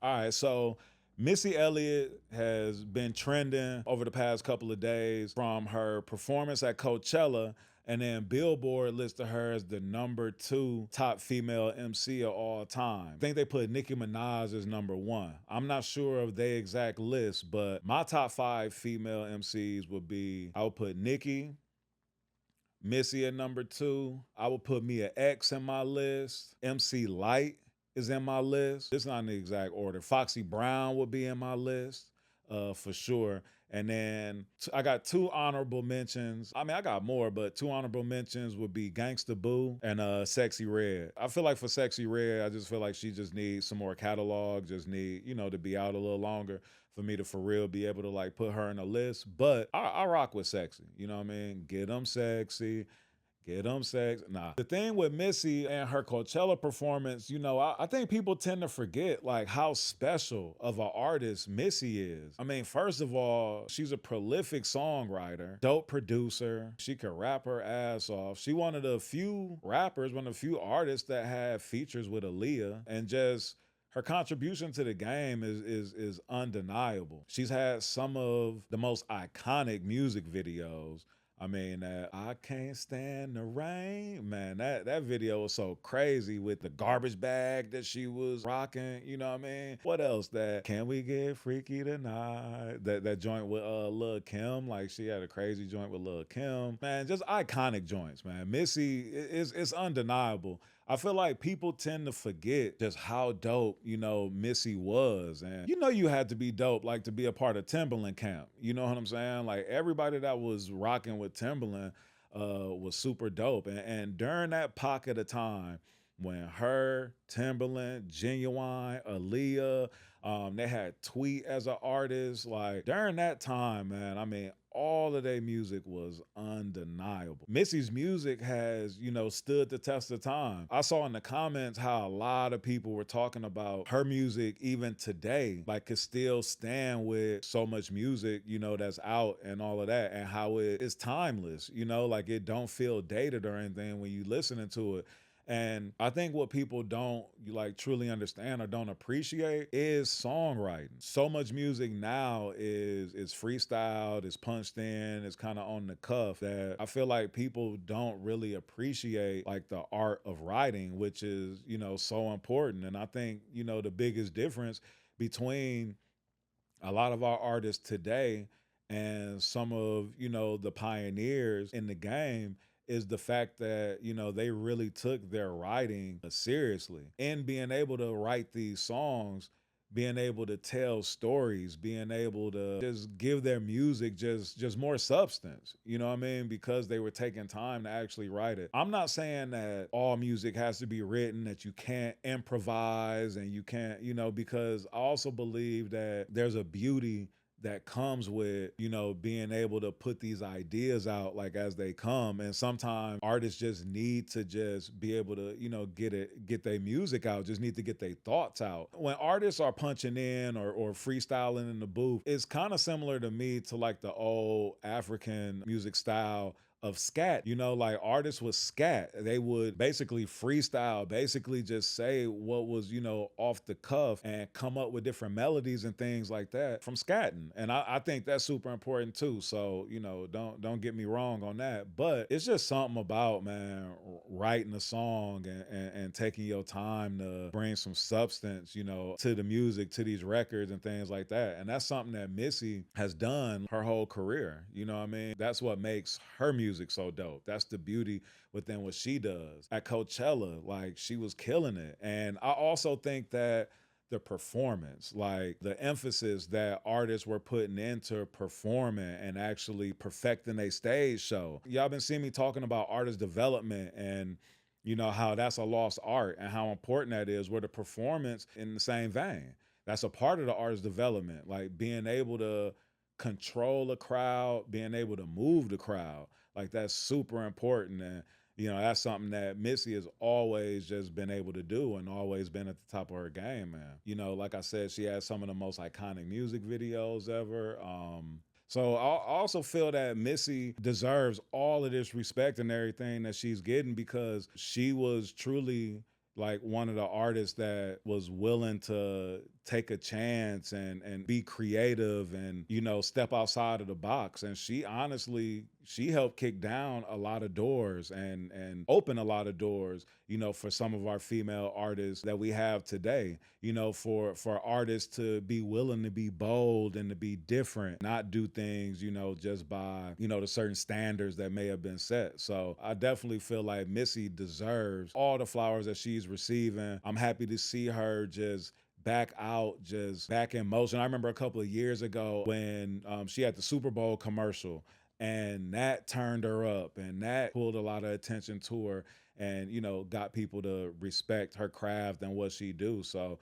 All right, so Missy Elliott has been trending over the past couple of days from her performance at Coachella, and then Billboard listed her as the #2 top female MC of all time. I think they put Nicki Minaj as #1. I'm not sure of the exact list, but my top 5 female MCs would be, I would put Nicki, Missy at #2. I would put Mia X in my list. MC Light is in my list. It's not in the exact order. Foxy Brown would be in my list for sure. And then I got 2 honorable mentions. I mean, I got more, but 2 honorable mentions would be Gangsta Boo and Sexy Red. I feel like for Sexy Red, I just feel like she just needs some more catalog, just need, to be out a little longer for me to for real be able to like put her in a list. But I rock with Sexy. You know what I mean? Get them sexy. Get them sex. Nah. The thing with Missy and her Coachella performance, I think people tend to forget like how special of an artist Missy is. I mean, first of all, she's a prolific songwriter, dope producer. She could rap her ass off. She one of the few rappers, one of the few artists that have features with Aaliyah, and just her contribution to the game is undeniable. She's had some of the most iconic music videos. I mean, I can't stand the rain. Man, that video was so crazy with the garbage bag that she was rocking. You know what I mean? What else? That Can We Get Freaky Tonight? That joint with Lil Kim. Like, she had a crazy joint with Lil Kim. Man, just iconic joints, man. Missy it's undeniable. I feel like people tend to forget just how dope, Missy was. And you had to be dope, like to be a part of Timberland camp. You know what I'm saying? Like everybody that was rocking with Timberland was super dope. And during that pocket of time, when her, Timberland, Genuine, Aaliyah, they had Tweet as an artist. Like during that time, man, I mean, all of their music was undeniable. Missy's music has, stood the test of time. I saw in the comments how a lot of people were talking about her music even today, like could still stand with so much music, that's out and all of that, and how it is timeless, like it don't feel dated or anything when you listening to it. And I think what people don't like truly understand or don't appreciate is songwriting. So much music now is freestyled, is punched in, is kind of on the cuff, that I feel like people don't really appreciate like the art of writing, which is, so important. And I think, the biggest difference between a lot of our artists today and some of, the pioneers in the game is the fact that, they really took their writing seriously, and being able to write these songs, being able to tell stories, being able to just give their music just more substance, you know what I mean? Because they were taking time to actually write it. I'm not saying that all music has to be written, that you can't improvise and you can't, because I also believe that there's a beauty that comes with, being able to put these ideas out like as they come. And sometimes artists just need to just be able to, get their music out, just need to get their thoughts out. When artists are punching in or freestyling in the booth, it's kind of similar to me to like the old African music style of scat. Like artists with scat, they would basically freestyle, basically just say what was, off the cuff and come up with different melodies and things like that from scatting. And I think that's super important too. So, don't get me wrong on that. But it's just something about, man, writing a song and taking your time to bring some substance, to the music, to these records and things like that. And that's something that Missy has done her whole career. You know what I mean? That's what makes her music so dope. That's the beauty within what she does. At Coachella, like she was killing it. And I also think that the performance, like the emphasis that artists were putting into performing and actually perfecting a stage show. Y'all been seeing me talking about artist development and how that's a lost art and how important that is, where the performance in the same vein. That's a part of the artist development, like being able to control a crowd, being able to move the crowd. Like that's super important. And, that's something that Missy has always just been able to do and always been at the top of her game, man. Like I said, she has some of the most iconic music videos ever. So I also feel that Missy deserves all of this respect and everything that she's getting, because she was truly like one of the artists that was willing to take a chance and be creative and, step outside of the box. And she honestly, she helped kick down a lot of doors and open a lot of doors, for some of our female artists that we have today, for artists to be willing to be bold and to be different, not do things, just by, the certain standards that may have been set. So I definitely feel like Missy deserves all the flowers that she's receiving. I'm happy to see her just back in motion. I remember a couple of years ago when she had the Super Bowl commercial, and that turned her up and that pulled a lot of attention to her and, got people to respect her craft and what she do. So,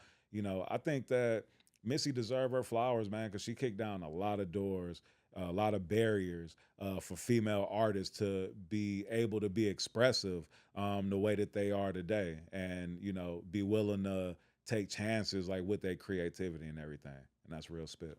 I think that Missy deserved her flowers, man, because she kicked down a lot of doors, a lot of barriers for female artists to be able to be expressive the way that they are today and, be willing to take chances like with their creativity and everything. And that's real spit.